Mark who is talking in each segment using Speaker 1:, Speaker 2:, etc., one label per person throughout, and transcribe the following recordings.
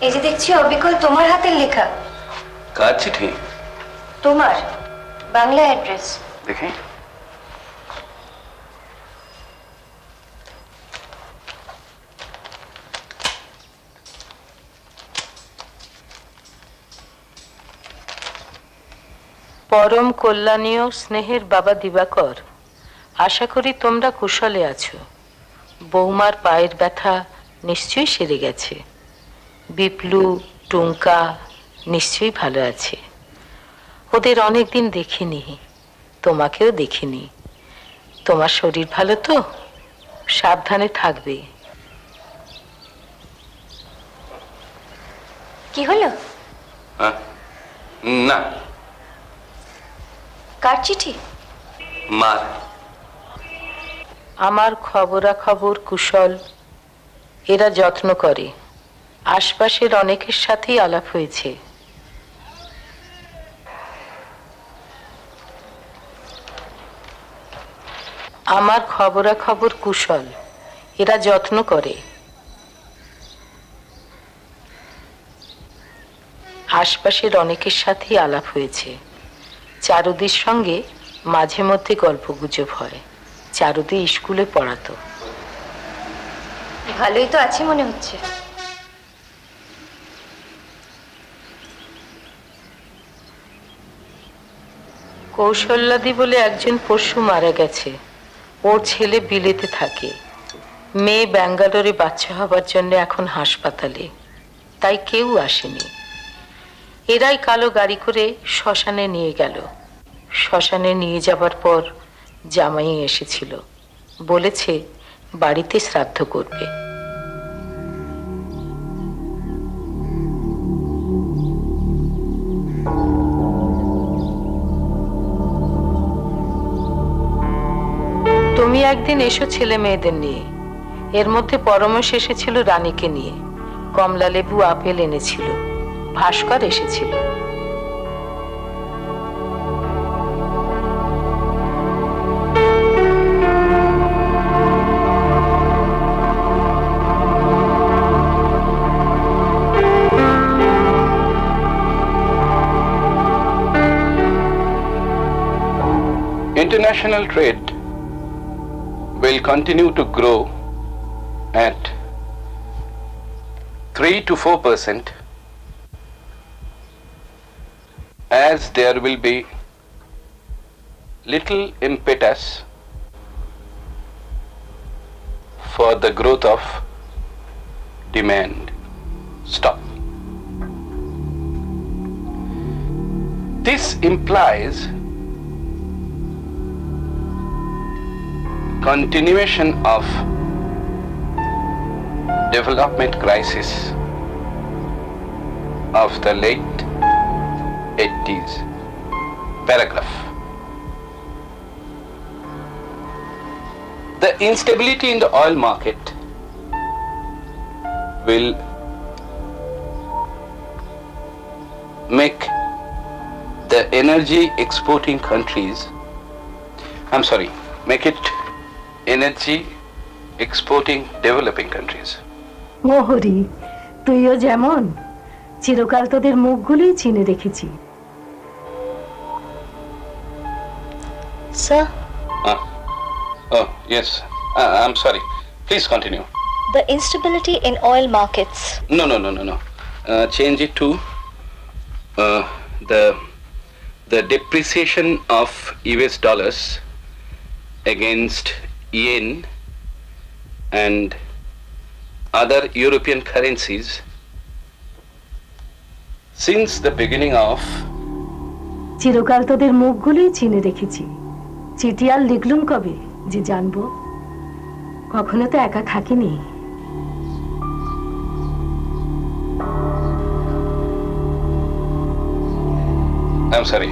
Speaker 1: এই যে দেখছি অবিকল তোমার হাতের লেখা।
Speaker 2: কার চিঠি?
Speaker 1: তোমার বাংলা অ্যাড্রেস।
Speaker 2: দেখি।
Speaker 3: পরম কল্যাণীয় স্নেহের বাবা দিবাকর, আশা করি তোমরা কুশলে আছো। বৌমার পায়ের ব্যথা নিশ্চয়ই সেরে গেছে। বিপ্লু, টুঙ্কা নিশ্চয়ই ভালো আছে। ওদের অনেকদিন দেখিনি, তোমাকেও দেখিনি। তোমার শরীর ভালো তো? সাবধানে থাকবে।
Speaker 1: কি হলো?
Speaker 2: না।
Speaker 1: কার চিঠি?
Speaker 2: মার।
Speaker 3: আমার খবরাখবর কুশল, এরা যত্ন করে। আশপাশের অনেকের সাথেই আলাপ হয়েছে। আমার খবরাখবর কুশল, এরা যত্ন করে। আশপাশের অনেকের সাথেই আলাপ হয়েছে। চারুদির সঙ্গে মাঝে মধ্যে গল্পগুজব হয়। চারুদি স্কুলে পড়াতো।
Speaker 1: ভালোই তো আছে মনে হচ্ছে।
Speaker 3: কৌশল্যাদি বলে একজন পশু মারা গেছে। ওর ছেলে বিলেতে থাকে, মেয়ে ব্যাঙ্গালোরে বাচ্চা হবার জন্য এখন হাসপাতালে, তাই কেউ আসেনি। এরাই কালো গাড়ি করে শ্মশানে নিয়ে গেল। শ্মশানে নিয়ে যাবার পর জামাই এসেছিল, বলেছে বাড়িতে শ্রাদ্ধ করবে। তুমি একদিন এসো ছেলে মেয়েদের নিয়ে। এর মধ্যে পরমেশ এসেছিল রানীকে নিয়ে। কমলা লেবু আপেল এনেছিল। ভাস্কর এসেছিল।
Speaker 2: International trade will continue to grow at 3 to 4% as there will be little impetus for the growth of demand. Stop. This implies continuation of development crisis of the late 80s. Paragraph. The instability in the oil market will make the energy exporting countries, make it energy exporting developing countries.
Speaker 4: মোহরি, তুইও যেমন চিরকাল তোদের মুখগুলোই চিনে রেখেছি।
Speaker 1: Sir?
Speaker 2: Oh, yes. I'm sorry. Please continue.
Speaker 1: The instability in oil markets.
Speaker 2: No. Change it to the depreciation of US dollars against yen and other European currencies since the beginning of.
Speaker 4: চিরকাল তোদের মুখগুলোই চিনে রেখেছি। চিঠি আর লিখলুম কবে যে জানবো? কখনো তো একা থাকিনি।
Speaker 2: I'm sorry.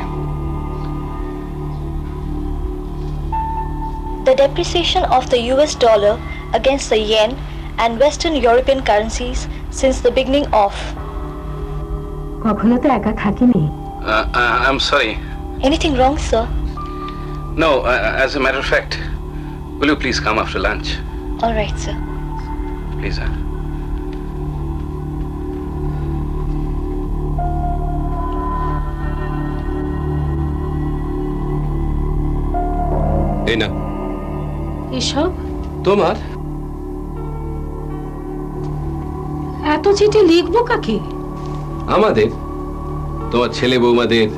Speaker 1: The depreciation of the US dollar against the yen and Western European currencies since the beginning of.
Speaker 4: কখনো তো একা থাকিনি।
Speaker 2: I'm sorry.
Speaker 1: Anything wrong, sir?
Speaker 2: No, as a matter of fact, will you please come after lunch?
Speaker 1: All right, sir.
Speaker 2: Please,
Speaker 5: এই না
Speaker 4: এসব
Speaker 5: তোমার।
Speaker 4: এত চিঠি লিখবো কাকে?
Speaker 5: আমাদের, তোমার ছেলে বৌমাদের,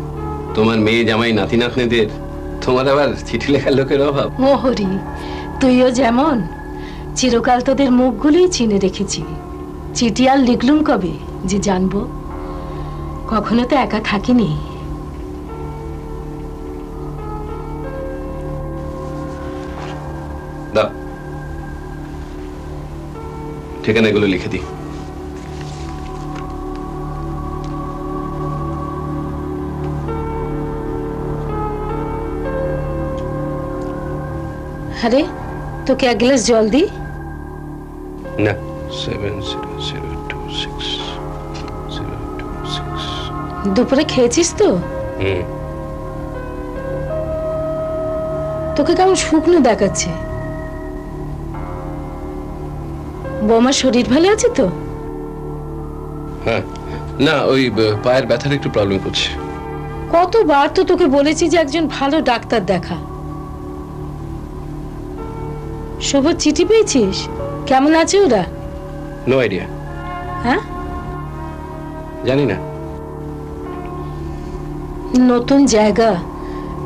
Speaker 5: তোমার মেয়ে জামাই নাতি নাতনিদের। তোমার আবার চিঠি লেখার লোকের অভাব।
Speaker 4: মোহরি, তুইও যেমন, চিরকাল তোদের মুখগুলোই চিনে রেখেছি। চিঠি আর লিখলুম কবে যে জানবো? কখনো তো একা থাকিনি।
Speaker 5: দাও, ঠিকানাগুলো লিখে দিই।
Speaker 4: আরে, তোকে এক গ্লাস জল দি?
Speaker 5: না, 70026026।
Speaker 4: দুপুরে খেয়েছিস তো? তোকে কেমন শুকনো দেখাচ্ছে। বৌমার শরীর ভালো আছে তো?
Speaker 5: হ্যাঁ, না ওই পায়ের ব্যথার একটু প্রবলেম করছে।
Speaker 4: কতবার তো তোকে বলেছি যে একজন ভালো ডাক্তার দেখা। শুভ, চিঠি পেয়েছিস? কেমন আছে ওরা?
Speaker 5: No idea.
Speaker 4: হ্যাঁ,
Speaker 5: জানি না।
Speaker 4: নতুন জায়গা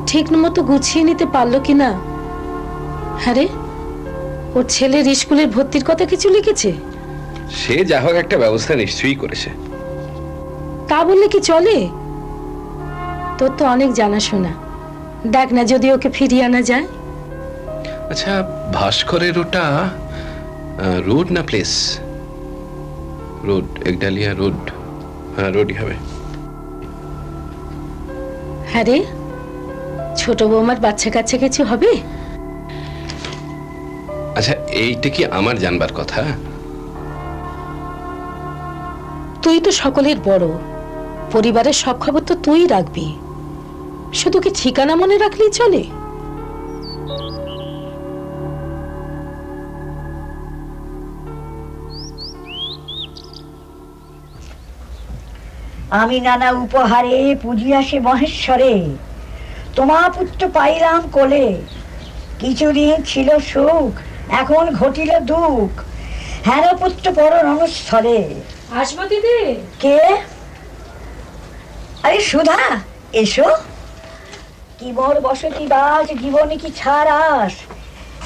Speaker 4: ঠিক মতো গুছিয়ে নিতে পারলো কিনা। হ্যাঁ রে, ওর ছেলের স্কুলের ভর্তির কথা কিছু লিখেছে?
Speaker 5: সে যা হোক একটা ব্যবস্থা নিশ্চয়ই করেছে।
Speaker 4: তা বললে কি চলে? তোর তো অনেক জানাশোনা, দেখ না যদি ওকে ফিরিয়ে আনা যায়।
Speaker 5: আচ্ছা, ভাস্করের ওটা রোড না প্লেস? Road, Ekdalia road. হ্যাঁ, রোডই হবে।
Speaker 4: হ্যাঁ রে, ছোট বৌমার বাচ্চা কাচ্চা কিছু হবে?
Speaker 5: আচ্ছা, এইটা কি আমার জানবার কথা?
Speaker 4: তুই তো সকলের বড়, পরিবারের সব খবর তো তুই রাখবি। শুধু কি ঠিকানা মনে রাখলেই চলে?
Speaker 6: আমি নানা উপহারে পুজিয়াসে মহেশ্বরে, তোমা পুত্র পাইলাম কোলে। কিছুদিন ছিল সুখ, এখন ঘটিল দুঃখ, হেন পুত্র পর রণস্থলে।
Speaker 4: আসবো দিদি।
Speaker 6: কে? আরে সুধা, এসো। কি মোর বসতি বাজ, জীবনে কি ছাড়াস?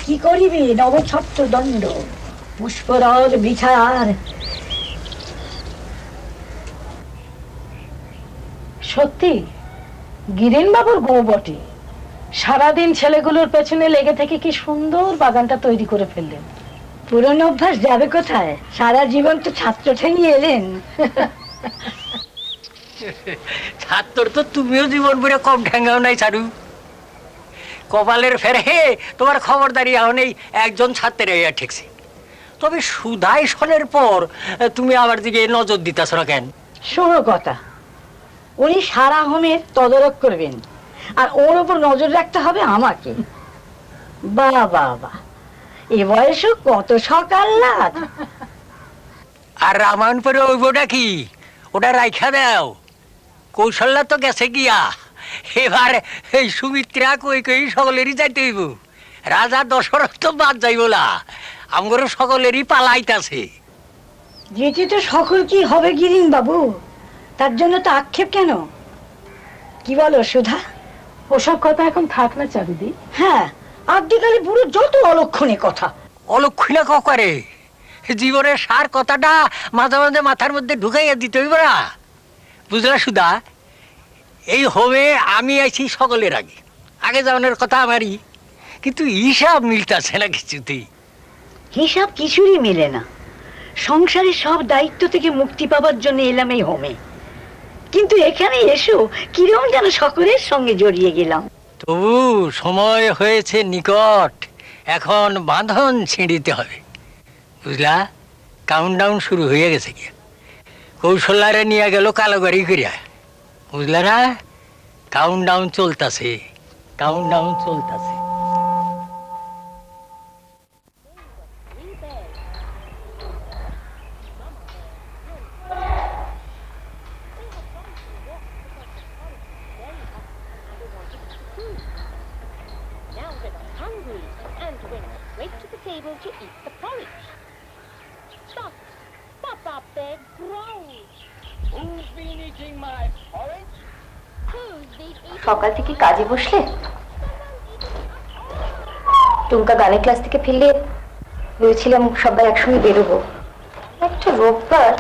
Speaker 6: কি করিবি নবছত্র দণ্ড, পুষ্পরজ বৃথার।
Speaker 4: সত্যি গিরিন বাবুর গো বটে। সারাদিন ছেলেগুলোর পেছনে লেগে থেকে কি সুন্দর বাগানটা তৈরি করে ফেললেন।
Speaker 6: পুরনো অভ্যাস যাবে কোথায়? সারা জীবন তো ছাত্র ঠেঙিয়ে এলেন।
Speaker 7: ছাত্র তো তুমিও জীবন ভরে কম ঠেঙ্গাও নাই চারু। কপালের ফেরে তোমার খবরদারি এখন এই একজন ছাত্রের ইয়া ঠেকছে। তবে সুধাই শোনের পর তুমি আমার দিকে নজর দিতেছ না কেন?
Speaker 6: শোনো কথা, উনি সারা হোমের তদারক করবেন, আর ওর ওপর নজর রাখতে হবে আমাকে। বাবা বাবা, এ বয়সে কত সকাল লাগ।
Speaker 7: আর রামায়ণ পরে ওইটা কি, ওটা রাইখা দাও। কৌশল্যা তো গেছে গিয়া, এবার এই সুমিত্রা কই কই সকলেরই যাইতে হইব। রাজা দশরথ তো বাদ যাইব না, আমগর সকলেরই পালাইতাছে।
Speaker 6: যেটি তো সকল কি হবে গিরিন বাবু, তার জন্য তো আক্ষেপ কেন? কি বলো সুধা?
Speaker 4: ওসব কথা এখন থাক না চারুদি।
Speaker 6: হ্যাঁ, আদ্যিকালে পুরো যত অলক্ষণে কথা।
Speaker 7: অলক্ষিণা করে জীবনের সার কথাটা মাঝে মাঝে মাথার মধ্যে ঢুকাইয়া দিতে হইব না, বুঝলা সুধা? এই হোমে আমি আইছি সকলের আগে, আগে যাওয়ানোর কথা আমারই, কিন্তু হিসাব মিলতেছে না কিছুতেই।
Speaker 6: হিসাব কিছুরই মেলে না। সংসারের সব দায়িত্ব থেকে মুক্তি পাবার জন্য এলাম এই হোমে, কিন্তু এখানে এসো কিরকম যেন সকলের সঙ্গে জড়িয়ে গেলাম।
Speaker 7: তবু সময় হয়েছে নিকট, এখন বাঁধন ছিঁড়িতে হবে, বুঝলা? কাউন্টডাউন শুরু হয়ে গেছে কি। কৌশলারে নিয়ে গেল কালো গাড়ি করিয়া, বুঝলা না? কাউন্টডাউন চলতেছে, কাউন্টডাউন চলতেছে।
Speaker 8: able to eat the porridge. Stop! Papa Pig growls.
Speaker 2: Who's been eating my porridge?
Speaker 8: Who's been eating?
Speaker 1: সকাল থেকে কাজে বসলে? টুম্পা গানের ক্লাস থেকে ফিরলে ভেবেছিলাম সবাই একসঙ্গে বেরোবো। একটা রোববার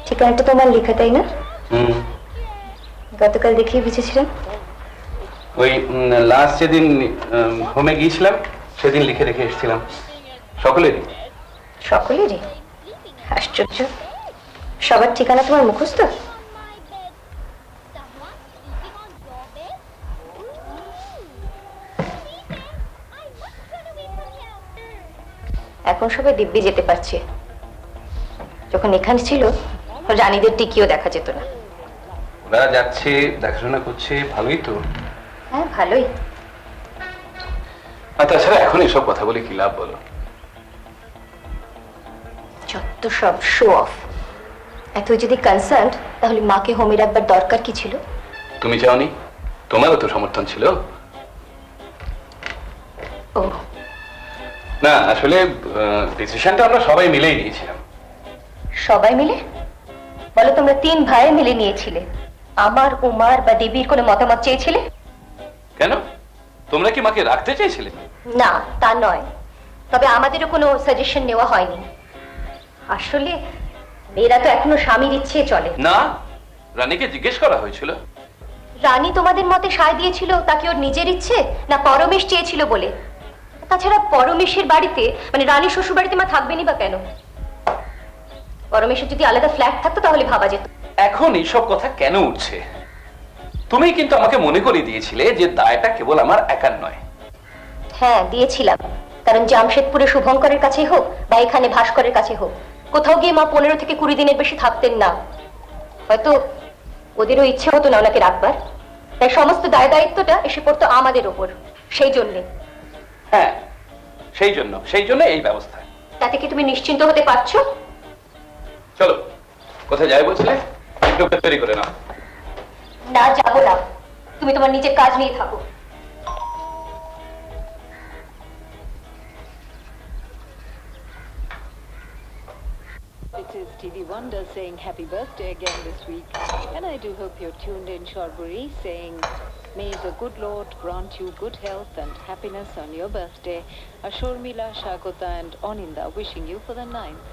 Speaker 1: ঠিকানাটা তোমার লেখা, তাই না? গতকাল দেখেই বুঝেছিলাম।
Speaker 2: ওই লাস্ট যেদিন হোমে গিয়েছিলাম সেদিন লিখে রেখে এসেছিলাম। সকলেরই।
Speaker 1: সকলেরই? আশ্চর্য, সবার ঠিকানা তোমার মুখস্থ? এখন সবাই দিব্যি যেতে পারছে, যখন এখানে ছিল রানীদের টিকিও দেখা যেত না।
Speaker 2: ওরা যাচ্ছে, দেখাশোনা করছে, ভালোই তো।
Speaker 1: হ্যাঁ ভালোই।
Speaker 2: আর তাছাড়া এখন এসব কথা বলে কি লাভ বলো?
Speaker 1: যত সব শো অফ। এত যদি কনসার্ন, তাহলে মাকে হোমে রাখবার দরকার কি ছিল?
Speaker 2: তুমি চাওনি? তোমারও তো সমর্থন ছিল।
Speaker 1: ও
Speaker 2: না, আসলে ডিসিশনটা আমরা সবাই মিলেই নিয়েছিলাম।
Speaker 1: সবাই মিলে? বলো, তোমরা 3 ভাই মিলে নিয়েছিলে? আমার, উমার বা দেবীর কোনো মতামত চেয়েছিলে?
Speaker 2: কেন? তোমরা কি মাকে রাখতে চেয়েছিলে?
Speaker 1: না, তা নয়, তবে আমাদেরও কোনো সাজেশন নেওয়া হয়নি। আসলে মেয়েরা তো এখনো স্বামীর ইচ্ছে চলে।
Speaker 2: না, রানীকে জিজ্ঞেস করা হয়েছিল।
Speaker 1: রানী তোমাদের মতে সায় দিয়েছিল তাকে ওর নিজের ইচ্ছে, না পরমেশ চেয়েছিল বলে? তাছাড়া পরমেশের বাড়িতে, মানে রানীর শ্বশুর বাড়িতে মা থাকবেনই বা কেন? পরমেশের যদি আলাদা ফ্ল্যাট থাকতো তাহলে ভাবা যেত।
Speaker 2: এখন এইসব কথা কেন উঠছে? তুমি কিন্তু আমাকে মনে করিয়ে দিয়েছিলে যে দায়টা কেবল আমার একার নয়।
Speaker 1: হ্যাঁ দিয়েছিলাম, কারণ জামশেদপুরে শুভঙ্করের কাছে হোক বা এখানে ভাস্করের কাছে হোক, কোথাও গিয়ে মা 15 থেকে 20 দিনের বেশি থাকতেন না। হয়তো ওদেরও ইচ্ছে হতো না ওনাকে রাখবার, তাই সমস্ত দায় দায়িত্বটা এসে পড়তো আমাদের ওপর। সেই জন্যে।
Speaker 2: হ্যাঁ, সেই জন্য এই ব্যবস্থা।
Speaker 1: তাতে কি তুমি নিশ্চিন্ত হতে পারছো?
Speaker 2: চলো, কোথায় যাই বলছিলে? একটু তৈরি করে নাও।
Speaker 1: না, যাবো না। তুমি তোমার নিজের কাজ নিয়ে থাকো।
Speaker 9: It is TV Wonder saying happy birthday again this week, and I do hope you're tuned in, Shorburi, saying may the good Lord grant you good health and happiness on your birthday. Ashormila, Shagota and Oninda wishing you for the 9th.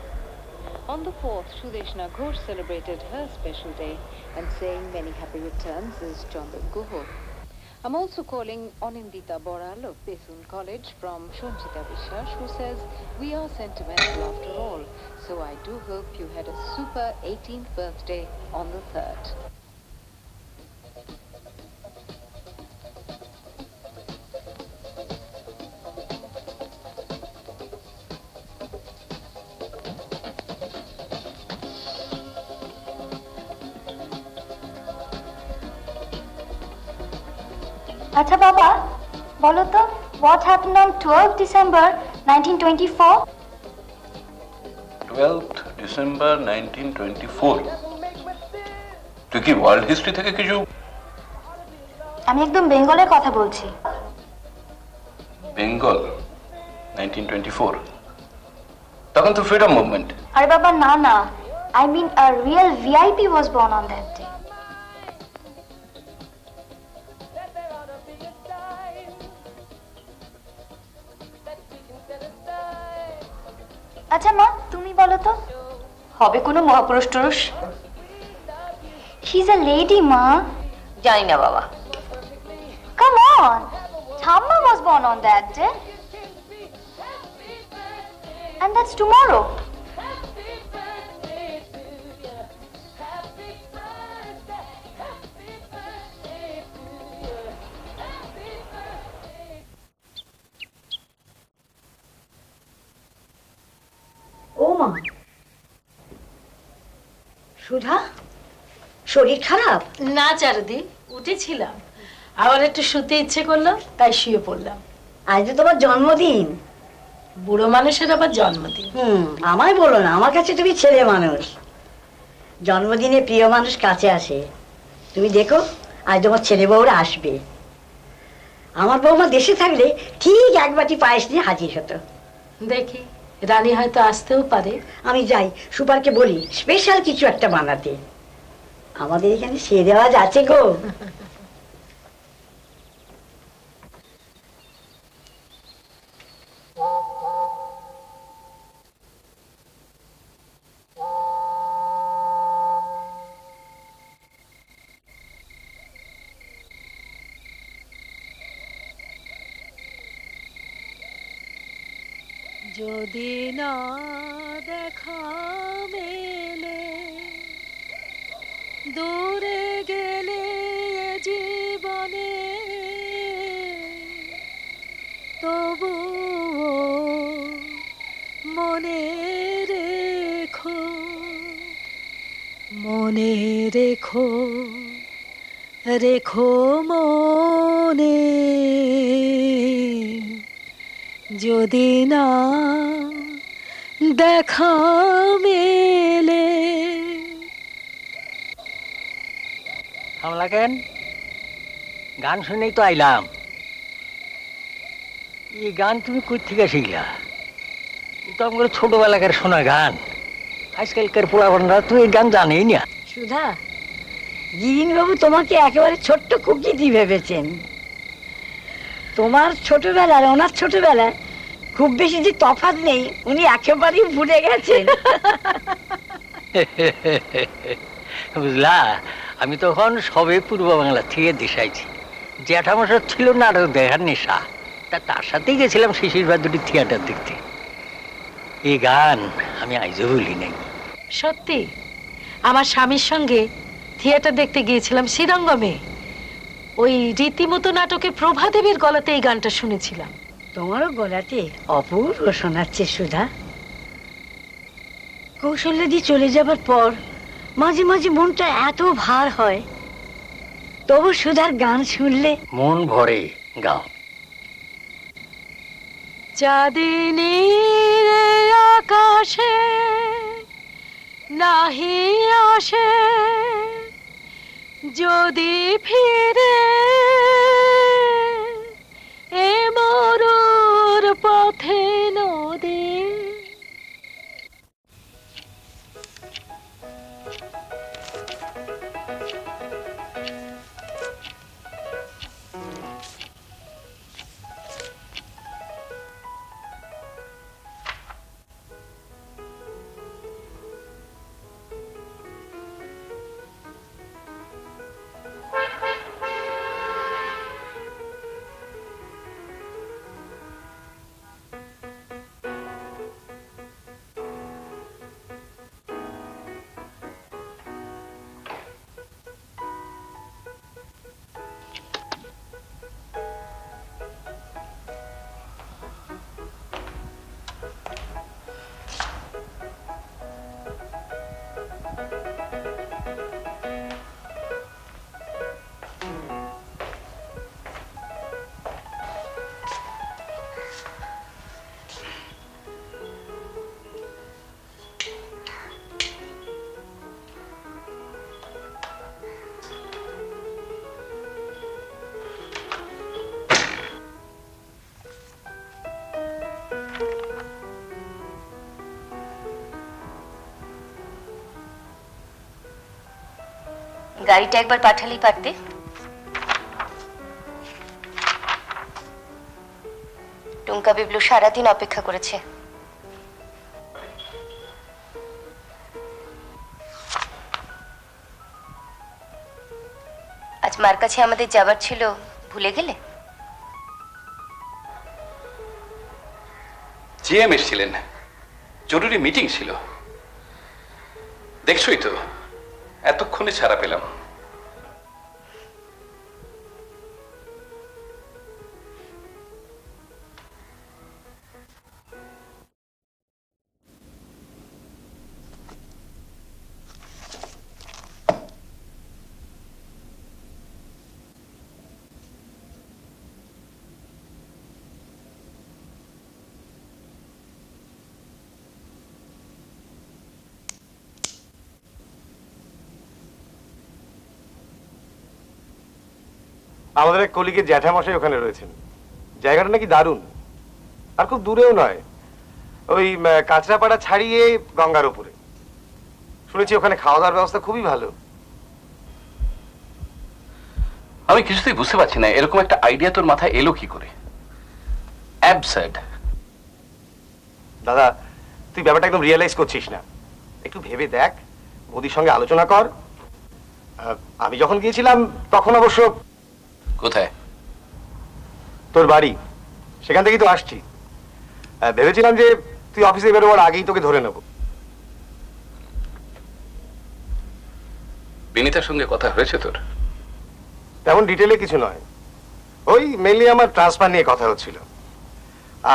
Speaker 9: On the 4th, Shudeshna Ghosh celebrated her special day, and saying many happy returns is Chandan Guho. I'm also calling Onindita Boral of Besun College from Shonchita Vishas, who says, we are sentimental after all, so I do hope you had a super 18th birthday on the 3rd.
Speaker 1: আচ্ছা বাবা, বলো তো, what happened on 12th December 1924?
Speaker 2: 12th December 1924। তুই কি world history থেকে কিছু?
Speaker 1: আমি একদম বেঙ্গলের কথা বলছি।
Speaker 2: বেঙ্গল 1924, তখন তো ফ্রিডম মুভমেন্ট।
Speaker 1: আরে বাবা না না, I mean a real VIP was born on that day. আচ্ছা মা, তুমি বলো তো, হবে কোনো মহাপুরুষ টুরুষ? She's a lady, মা। জানি না বাবা। Come on, Thamma was born on that day. And that's tomorrow.
Speaker 6: ও মা, সুধা, শরীর খারাপ?
Speaker 4: না চারদি, উঠেছিলাম, আবার একটু শুতে ইচ্ছে করলো, তাই শুয়ে পড়লাম।
Speaker 6: আজ তো তোমার জন্মদিন।
Speaker 4: বুড়ো মানুষের আবার জন্মদিন?
Speaker 6: আমায় বলো না, আমার কাছে তুমি ছেলে মানুষ। জন্মদিনে প্রিয় মানুষ কাছে আসে। তুমি দেখো আজ তোমার ছেলে বউরা আসবে। আমার বৌমা দেশে থাকলে ঠিক এক বাটি পায়েস নিয়ে হাজির হতো।
Speaker 4: দেখি রানী হয়তো আসতেও পারে।
Speaker 6: আমি যাই, সুপারকে বলি স্পেশাল কিছু একটা বানাতে। আমাদের এখানে সে রেওয়াজ আছে গো।
Speaker 4: যদি না দেখা মেলে দূরে গেলে জীবনে, তবু মনে রেখো, মনে রেখো, রেখো মনে, যদি না দেখা মেলে।
Speaker 7: হামলা কেন? গান শুনেই তো আইলাম। এই গান তুমি কই থেকে শিখলা? এ তো আমার ছোটবেলাকার শোনা গান। আজকালকার পোলাপানরা তো এই গান জানেই না।
Speaker 6: সুধা, বাবু তোমাকে একেবারে ছোট্ট কুকিটি ভেবেছেন। তোমার ছোটবেলার ওনার ছোটবেলায় খুব বেশি যে তফাৎ নেই, উনি একেবারেই ভুলে গেছেন।
Speaker 7: বুঝলা, আমি তখন সবে পূর্ব বাংলা থেকে দেশাইছি। জ্যাঠামশার ছিল নাটক দেখার নেশা, তার সাথেই গেছিলাম শিশির বাদুড়ি থিয়েটার দেখতে। এই গান আমি আইজও ভুলি নাই।
Speaker 4: সত্যি, আমার স্বামীর সঙ্গে থিয়েটার দেখতে গিয়েছিলাম শ্রীরঙ্গমে। ওই রীতিমতো নাটকে প্রভাদেবীর গলাতে এই গানটা শুনেছিলাম।
Speaker 6: তোমারও গলাতে অপূর্ব শোনাচ্ছে সুধা। কৌশল্যাদি চলে যাবার পর মাঝে মাঝে মনটা এত ভার হয়, তবু সুধার গান শুনলে
Speaker 7: মন ভরে গাও।
Speaker 4: চাঁদিনীর আকাশে নাহি আসে যদি ফিরে, এ মরুর পথে নদী।
Speaker 1: গাড়িটা একবার পাঠালেই পারতে। টুঙ্কা বিবলু সারাদিন অপেক্ষা করেছে। আজ মার কাছে আমাদের যাবার ছিল, ভুলে গেলে?
Speaker 2: জিএম এসেছিলেন, জরুরি মিটিং ছিল। দেখছই তো, এতক্ষণে ছাড়া পেলাম।
Speaker 10: আমাদের এক কলিগের জ্যাঠামশাই ওখানে রয়েছেন। জায়গাটা নাকি দারুণ, আর খুব দূরেও নয়, ওই কাঁচরাপাড়া ছাড়িয়ে গঙ্গার উপরে। শুনেছি ওখানে খাওয়া দাওয়ার ব্যবস্থা খুবই ভালো।
Speaker 2: আমি কিছুতেই বুঝতে পারছি না এরকম একটা আইডিয়া তোর মাথায় এলো কি করে। অ্যাবসার্ড।
Speaker 10: দাদা, তুই ব্যাপারটা একদম রিয়েলাইজ করছিস না। একটু ভেবে দেখ, মোদির সঙ্গে আলোচনা কর। আমি যখন গিয়েছিলাম তখন অবশ্য
Speaker 2: কোথায়?
Speaker 10: তোর বাড়ি, সেখান থেকেই তো আসছি। ভেবেছিলাম যে তুই অফিসে বেরোবার আগেই তোকে ধরে নেব।
Speaker 2: বিনীতার সঙ্গে কথা হয়েছে তোর?
Speaker 10: তেমন ডিটেলে কিছু নয়, ওই মেনলি আমার ট্রান্সফার নিয়ে কথা হচ্ছিল।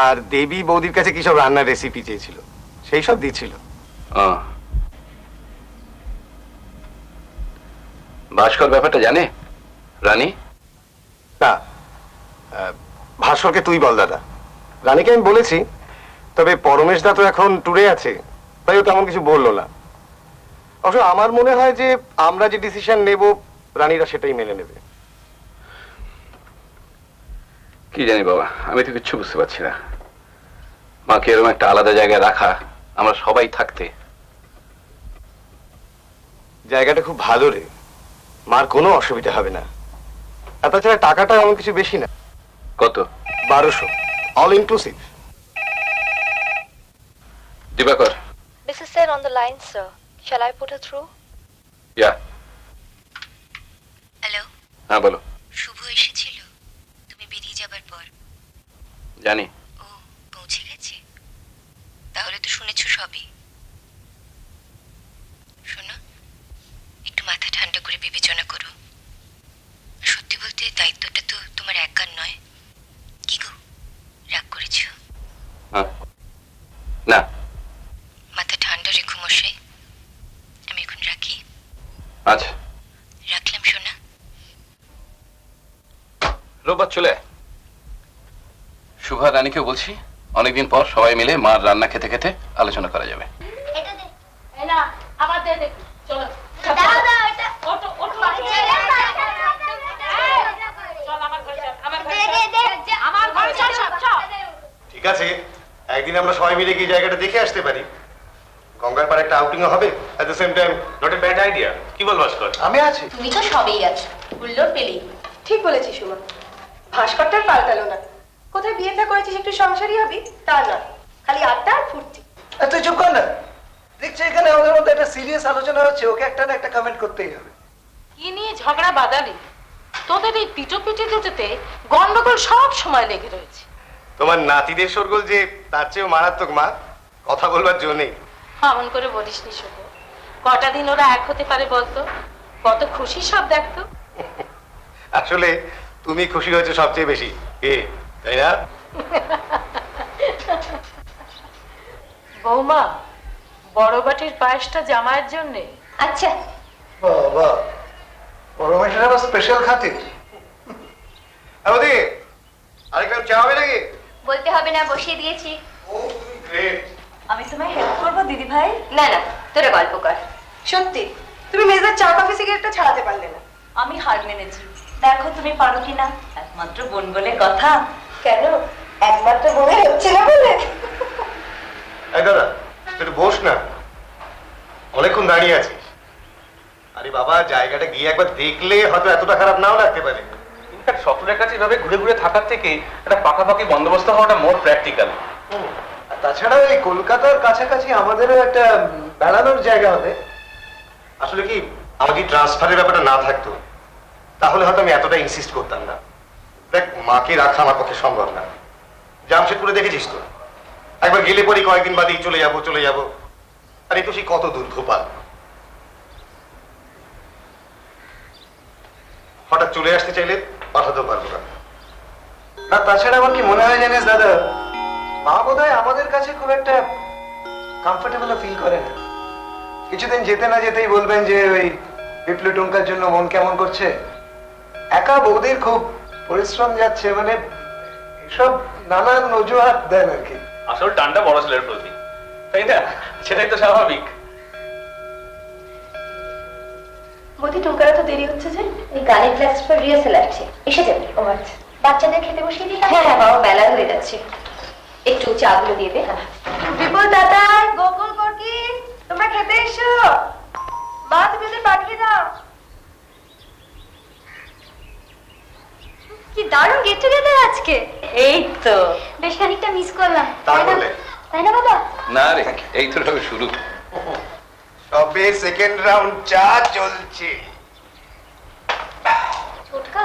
Speaker 10: আর দেবী বৌদির কাছে কি সব রান্নার রেসিপি চেয়েছিল, সেই সব দিচ্ছিল।
Speaker 2: ভাস্কর ব্যাপারটা জানে রানী?
Speaker 10: না, ভাস্করকে তুই বল দাদা। রানীকে আমি বলেছি, তবে পরমেশ দা তো এখন ট্যুরে আছে, তাই ও তেমন কিছু বললো না। অবশ্য আমার মনে হয় যে আমরা যে ডিসিশন নেব রানীরা সেটাই মেনে নেবে।
Speaker 2: কি জানি বাবা, আমি তো কিচ্ছু বুঝতে পারছি না। মাকে এরকম একটা আলাদা জায়গায় রাখা, আমরা সবাই থাকতে।
Speaker 10: জায়গাটা খুব ভালো রে, মার কোনো অসুবিধা হবে না। আর তাছাড়া টাকাটা এমন কিছু বেশি না।
Speaker 2: কত?
Speaker 10: 1200, all inclusive.
Speaker 2: Dibakar.
Speaker 1: Mrs. Sen on the line, sir. Shall I put her through?
Speaker 2: Yeah.
Speaker 1: Hello,
Speaker 2: হ্যাঁ বলো।
Speaker 1: শুভ এসেছিল তুমি বেরিয়ে যাবার পর।
Speaker 2: জানি।
Speaker 1: ও পৌঁছে গেছে? তাহলে তো শুনেছো সবই। শোনো, একটু মাথা ঠান্ডা করে বিবেচনা করো। সত্যি বলতে দায়িত্বটা তো তোমার একার নয়। কি গো, রাগ করেছো?
Speaker 2: না।
Speaker 1: মাথা ঠান্ডা রেখো মশাই। আমি এখন রাখি।
Speaker 2: আচ্ছা
Speaker 1: রাখলাম সোনা।
Speaker 2: রোববার চলে আয়। শুভা রানীকেও বলছি, অনেকদিন পর সবাই মিলে মার রান্না খেতে খেতে আলোচনা করা যাবে।
Speaker 10: ঠিক আছে, একদিন আমরা সবাই মিলে গিয়ে জায়গাটা দেখে আসতে পারি। গঙ্গার পাড়ে একটা আউটিংও হবে, at the same time not a bad idea. কি বল ভাস্কর? আমি আছি।
Speaker 1: তুমি তো সবেই আছো, হুল্লোর পেলেই।
Speaker 11: ঠিক বলেছিস সুমন, ভাস্করটার পাল্টালো না। কোথায় বিয়েটা করেছিস একটু সংসারই হবি তা নয়, খালি আড্ডা আর ফুর্তি।
Speaker 12: তুই চুপ কর না, দেখছি এখানে আমাদের মধ্যে একটা সিরিয়াস আলোচনা হচ্ছে, ওকে একটা না একটা কমেন্ট করতেই হবে।
Speaker 3: কি নিয়ে ঝগড়া বাদালি? তোদের এই পিটোপিটি দুটোতে গন্ডগোল সব সময় লেগে রয়েছে।
Speaker 10: তোমার নাতিদের শোরগোল যে তার চেয়েও মারাত্মক মা, কথা বলবার জন্য নেই।
Speaker 3: এমন করে বলিস নি শুভ। কটা দিন ওরা এক হতে পারে বলতো? কত খুশি সব দেখতো।
Speaker 10: আসলে তুমি খুশি হয়েছে সবচেয়ে বেশি, তাই না?
Speaker 3: বৌমা, বড় বাটির পায়েসটা জামাইয়ের জন্য।
Speaker 1: আচ্ছা।
Speaker 12: বাবা, পরমেশের আবার স্পেশাল খাতির।
Speaker 10: আমাদের আরেকটা চা হবে নাকি?
Speaker 1: বলতে হবে না, বসিয়ে দিয়েছি।
Speaker 10: ও তুমি গ্রেট।
Speaker 11: আমি তোমায় হেল্প করবো দিদি ভাই?
Speaker 1: না না, তোরা গল্প কর।
Speaker 11: সত্যি তুমি মেজর চা কফি সিগারেটটা ছাড়াতে পারলে না। আমি হার মেনেছি, দেখো তুমি পারো কিনা। একমাত্র বোন বলে কথা। কেন একমাত্র বোনে হচ্ছে না বলে?
Speaker 10: এই দাদা, একটু বস না, অনেকক্ষণ দাঁড়িয়ে আছিস। আরে বাবা, জায়গাটা গিয়ে একবার দেখলে হয়তো এতটা খারাপ নাও লাগতে পারে।
Speaker 2: ইনফ্যাক্ট সকলের কাছে এভাবে ঘুরে ঘুরে থাকার থেকে একটা পাকাপাকি বন্দোবস্ত হওয়াটা মোর প্র্যাকটিক্যাল।
Speaker 12: তাছাড়া এই কলকাতার কাছাকাছি আমাদেরও একটা বেড়ানোর জায়গা হবে।
Speaker 10: আসলে কি, আমার কি ট্রান্সফারের ব্যাপারটা না থাকতো তাহলে হয়তো আমি এতটা ইনসিস্ট করতাম না। দেখ, মাকে রাখা আমার পক্ষে সম্ভব না। জামশেদপুরে দেখেছিস তো, একবার গেলে পরে কয়েকদিন বাদেই চলে যাবো। আর এই তো সেই কত দূর ভোপাল। হঠাৎ চলে আসতে চাইলে পাঠাতেও পারবো না।
Speaker 12: না, তাছাড়া আমার কি মনে হয় জানিস দাদা, মা বোধহয় আমাদের কাছে খুব একটা কমফোর্টেবল ফিল করে না। কিছুদিন যেতে না যেতেই বলবেন যে ওই পিপলু টুঙ্কার জন্য মন কেমন করছে, একা বৌদির খুব পরিশ্রম যাচ্ছে, মানে এসব নানান অজুহাত দেন আর কি।
Speaker 2: আসল টানটা বড় ছেলের প্রতি, তাই না? সেটাই তো স্বাভাবিক।
Speaker 11: বৌদি টুঙ্কারা তো দেরি হচ্ছে যে।
Speaker 1: এই গানের ক্লাসটা রিহার্সাল আছে, এসে যাবে।
Speaker 11: ও আচ্ছা,
Speaker 1: বাচ্চাদের খেতে বসিয়ে দিই। হ্যাঁ হ্যাঁ বাবা, বেলা হয়ে যাচ্ছে, একটু চাগুলো দিয়ে দে।
Speaker 11: বিপুল দাদা, গোকুল করকি, তোমরা খেতে এসো। মা তুমি ওদের পাঠিয়ে দাও। কি দারুণ গেট টুগেদার আজকে।
Speaker 1: এই তো
Speaker 11: বেশ খানিকটা মিস করলাম,
Speaker 10: তাহলে
Speaker 11: তাই না বাবা?
Speaker 2: না রে, এই তো শুরু।
Speaker 12: সবে সেকেন্ড রাউন্ড চা চলছে।
Speaker 1: ছোটকা,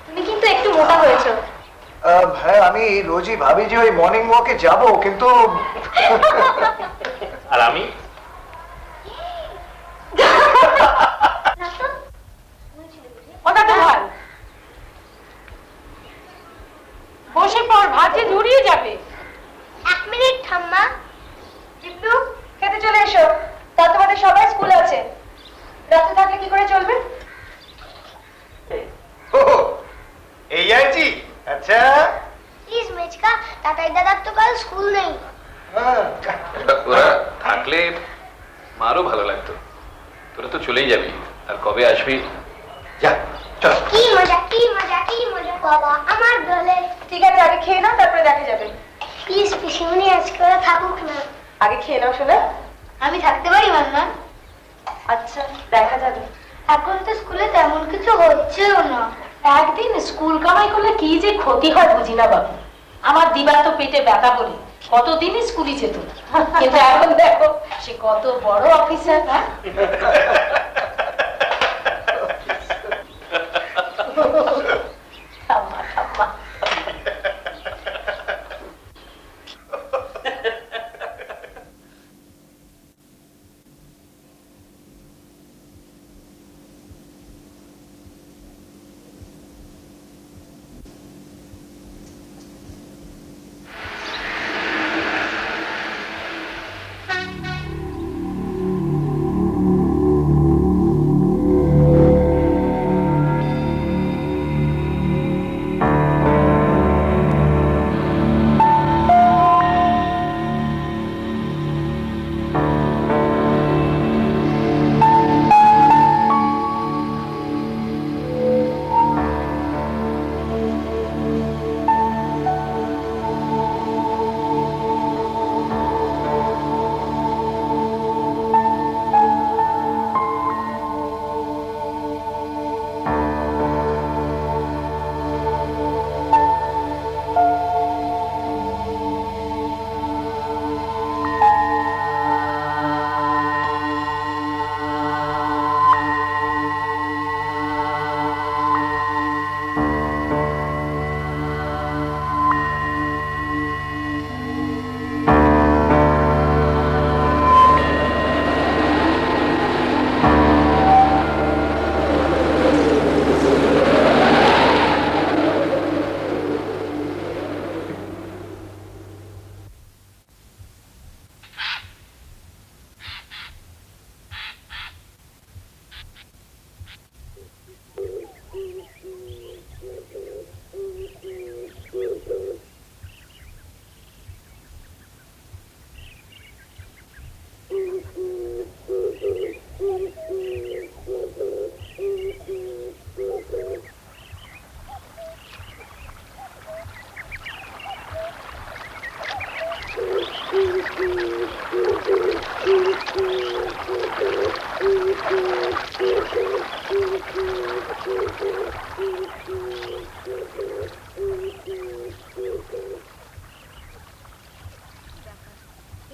Speaker 1: তুমি কিন্তু একটু মোটা হয়েছো।
Speaker 12: হ্যাঁ, আমি রোজই ভাবি যে ওই মর্নিং ওয়াকে যাব, কিন্তু
Speaker 10: আর আমি
Speaker 3: ওটা তো ভাই বসে পর, ভাতে জড়িয়ে যাবে।
Speaker 11: 1 মিনিট ঠাম্মা। বিপ্লু, খেতে চলে এসো, তা তোমাদের সবাই স্কুল আছে, রাতে থাকলে কি করে চলবে?
Speaker 10: ও এই আইজি। আচ্ছা
Speaker 11: প্লিজ মেচকা, তাতাই দাদার তো কাল স্কুল নেই।
Speaker 2: ওরা থাকলে মারও ভালো লাগতো। তোরা তো চলেই যাবি, আর কবে আসবি?
Speaker 10: যা চল।
Speaker 11: কি মজা, কি মজা, কি মজা বাবা আমার দলে। ঠিক আছে, আগে খেয়ে নাও, তারপরে দেখা যাবে। প্লিজ পিসিমণি আজকে ওরা থাকুক না। আগে খেয়ে নাও শোনা। আমি থাকতে পারি মান্না? আচ্ছা, দেখা যাবে। এখন তো স্কুলে তেমন কিছু হচ্ছেও না।
Speaker 4: একদিন স্কুল কামাই করলে কি যে ক্ষতি হয় বুঝি না বাবু। আমার দিবা তো পেটে ব্যথা বলে কতদিনই স্কুলে যেত, কিন্তু এখন দেখো সে কত বড় অফিসার। ঠাম্মা ঠাম্মা।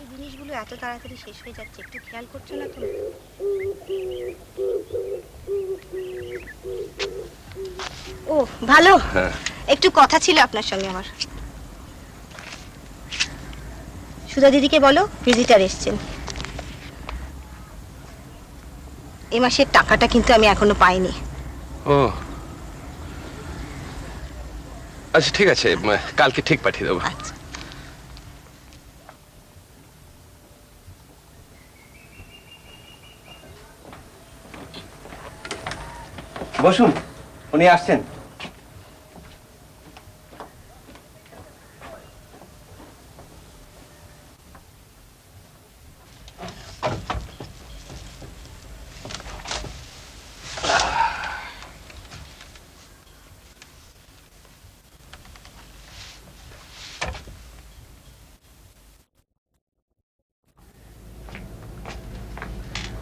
Speaker 11: এই জিনিসগুলো এত তাড়াতাড়ি শেষ হয়ে যাচ্ছে, একটু খেয়াল করছো না তুমি? ও ভালো, একটু কথা ছিল আপনার সঙ্গে আমার। সুধা দিদিকে বলো ভিজিটার এসছেন। এই মাসের টাকাটা কিন্তু আমি এখনো পাইনি।
Speaker 5: ও আচ্ছা, ঠিক আছে, কালকে ঠিক পাঠিয়ে দেবো।
Speaker 11: আচ্ছা।
Speaker 12: বসুন, উনি আসছেন।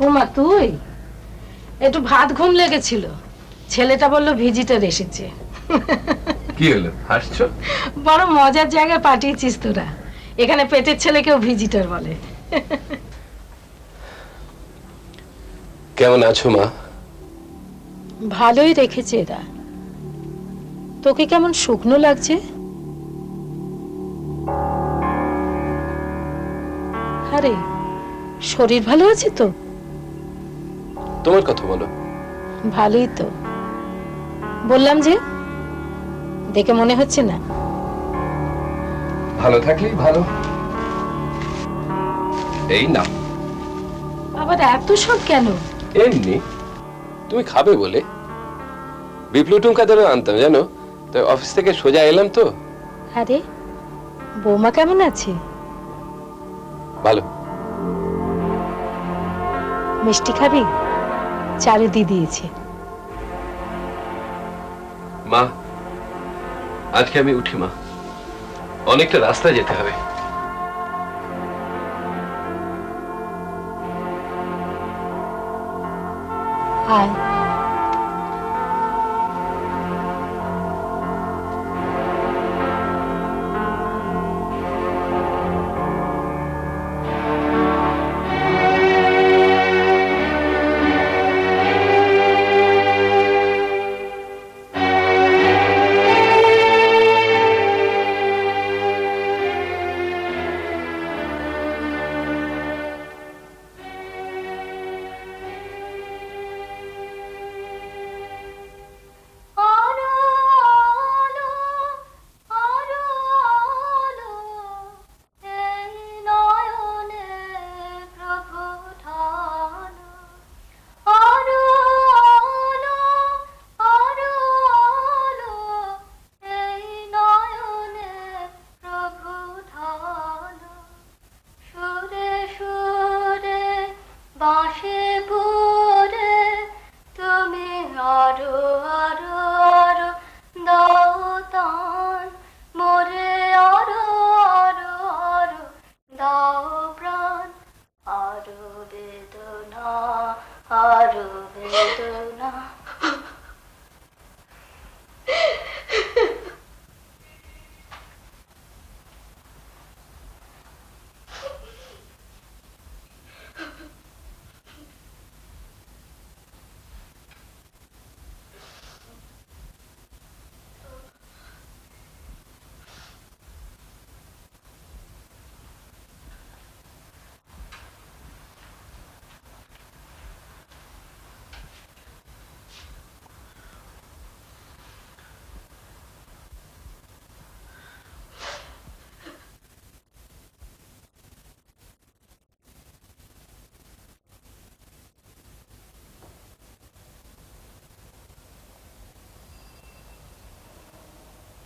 Speaker 4: ওমা তুই, একটু ভাত ঘুম লেগেছিল, ছেলেটা বললো ভিজিটার এসেছে।
Speaker 5: কি হলো, হাসছো?
Speaker 4: বড় মজার জায়গায় পাঠিয়েছিস তোরা, এখানে পেটের ছেলেকেও ভিজিটার বলে।
Speaker 5: কেমন আছো মা?
Speaker 4: ভালোই রেখেছে এরা। তোকে কেমন শুকনো লাগছে? আরে শরীর ভালো আছে তো?
Speaker 5: তোমার কথা বলো।
Speaker 4: ভালোই তো বললাম, যে দেখে মনে হচ্ছে না।
Speaker 5: ভালো থাকলেই ভালো। এই না,
Speaker 4: আবার এত সব কেন?
Speaker 5: এমনি তুমি খাবে বলে বিপ্লব টুমকাদেরও আনতাম জানো, তো অফিস থেকে সোজা এলাম তো।
Speaker 4: আরে বৌমা কেমন আছে?
Speaker 5: ভালো।
Speaker 4: মিষ্টি খাবি? চারু দি দিয়েছে।
Speaker 5: মা আজকে আমি উঠি মা, অনেকটা রাস্তা যেতে হবে।
Speaker 4: আয়।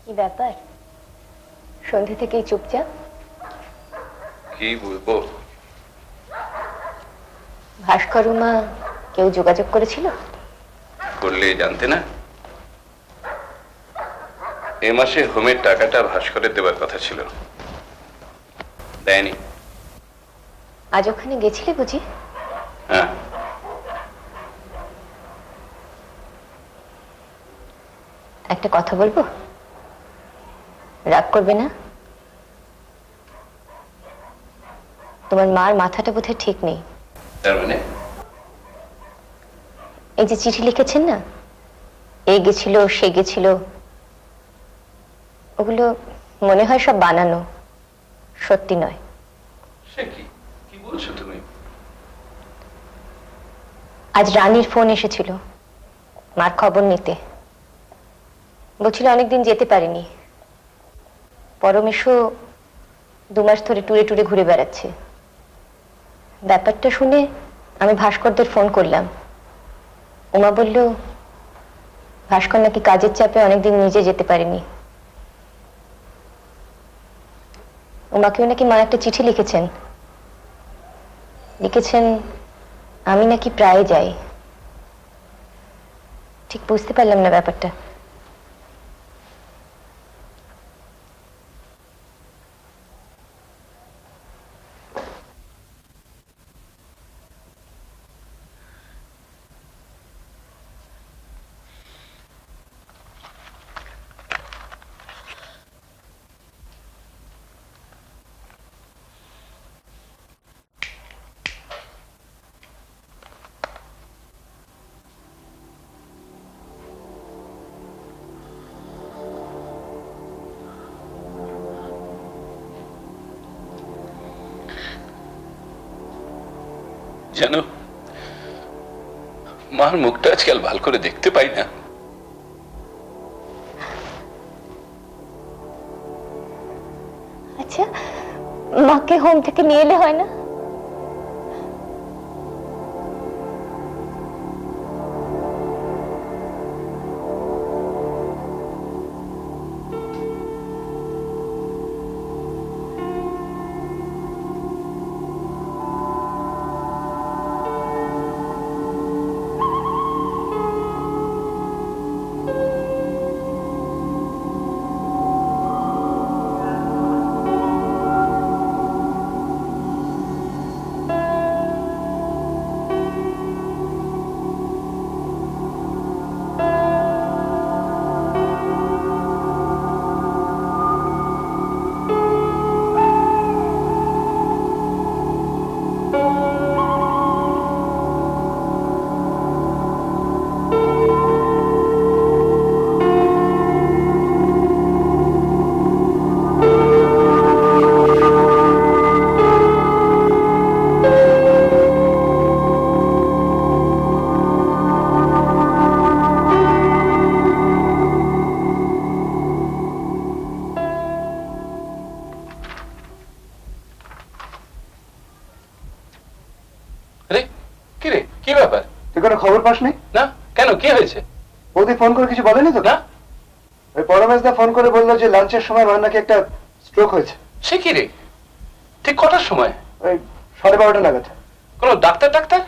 Speaker 1: কি ব্যাপার, সন্ধে থেকেই চুপচাপ?
Speaker 5: কি বলবো?
Speaker 1: ভাস্কর মা কেউ যোগাযোগ করেছিল?
Speaker 5: করলে জানতে না? এ মাসে হোমের টাকাটা ভাস্করের দেবার কথা ছিল, দেয়নি।
Speaker 1: আজ ওখানে গেছিলে বুঝি?
Speaker 5: হ্যাঁ।
Speaker 1: একটা কথা বলবো, রাগ করবে না? তোমার মার মাথাটা বোধহয় ঠিক নেই।
Speaker 5: তার মানে?
Speaker 1: এই যে চিঠি লিখেছেন না, এ গেছিল সে গেছিল, ওগুলো মনে হয় সব বানানো, সত্যি নয়।
Speaker 5: সে কি, কি বলছো তুমি?
Speaker 1: আজ রানীর ফোন এসেছিল মার খবর নিতে, বলছিল অনেকদিন যেতে পারিনি, পরমেশও 2 মাস ধরে টুরে টুরে ঘুরে বেড়াচ্ছে। ব্যাপারটা শুনে আমি ভাস্করদের ফোন করলাম। উমা বলল ভাস্কর নাকি কাজের চাপে অনেকদিন নিজে যেতে পারেনি। উমাকেও নাকি মা একটা চিঠি লিখেছেন, আমি নাকি প্রায় যাই। ঠিক বুঝতে পারলাম না ব্যাপারটা।
Speaker 2: জানো, মার মুখটা আজকাল ভালো করে দেখতে পাই না।
Speaker 1: আচ্ছা, মাকে হোম থেকে নিয়ে এলে হয় না?
Speaker 2: কি ব্যাপার?
Speaker 12: তুই কোনো খবর পাস নি?
Speaker 2: না, কেন, কি হয়েছে?
Speaker 12: বৌদি ফোন করে কিছু বলেনি তো?
Speaker 2: না।
Speaker 12: ওই পরমেশদা ফোন করে বললো যে লাঞ্চের সময় মার নাকি একটা স্ট্রোক হয়েছে।
Speaker 2: সে কি রে? ঠিক কটার সময়?
Speaker 12: ওই 12:30 নাগাদ।
Speaker 2: কোন ডাক্তার? ডাক্তার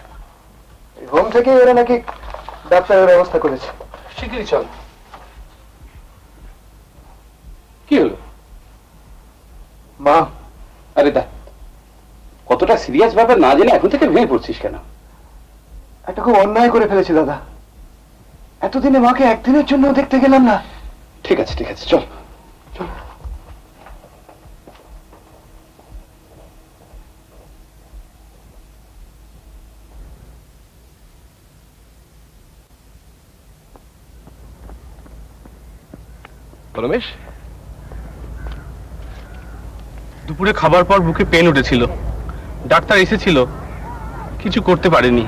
Speaker 12: হোম থেকে ওরা নাকি ডাক্তারের ব্যবস্থা করেছে।
Speaker 2: শিগগিরই চল। কি হলো?
Speaker 12: মা।
Speaker 2: আরে দা, কতটা সিরিয়াস ব্যাপার না জেনে এখন থেকে ভেঙে পড়ছিস কেন?
Speaker 12: একটা খুব অন্যায় করে ফেলেছি দাদা, এতদিনে মাকে একদিনের জন্য দেখতে গেলাম না।
Speaker 2: ঠিক আছে ঠিক আছে, চল চল।
Speaker 13: রমেশ, দুপুরে খাবার পর বুকে পেন উঠেছিল, ডাক্তার এসেছিল, কিছু করতে পারেনি।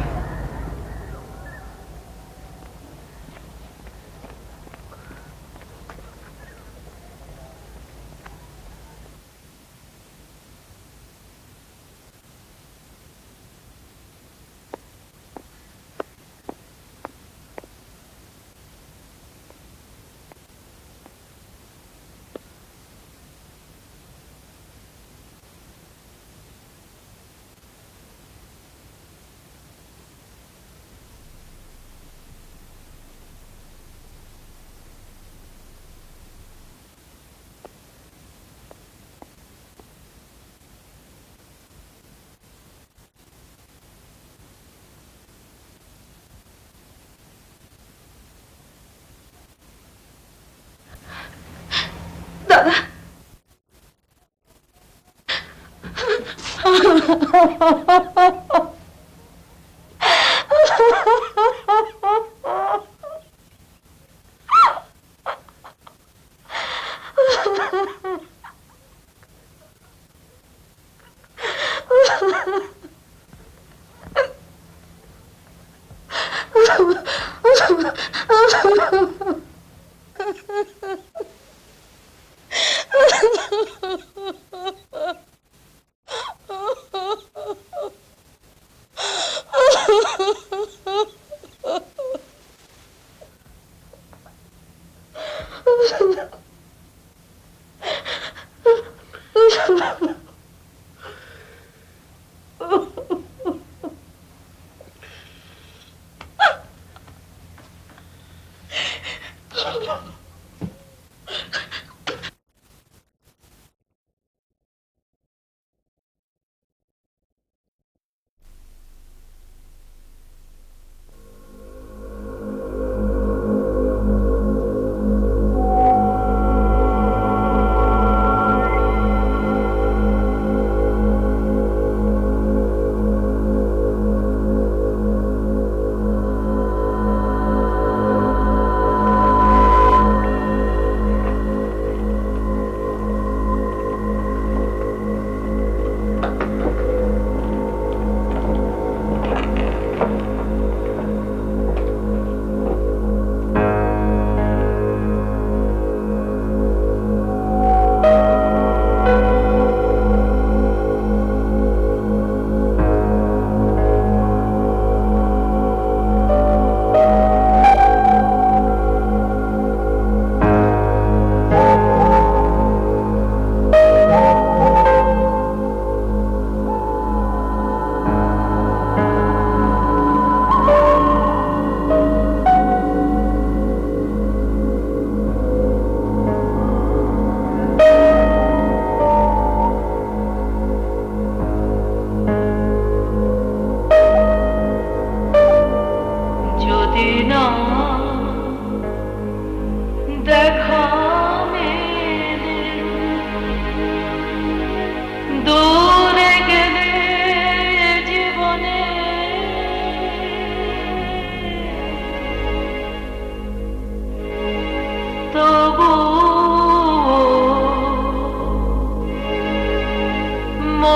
Speaker 4: দাদা,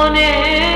Speaker 14: মনে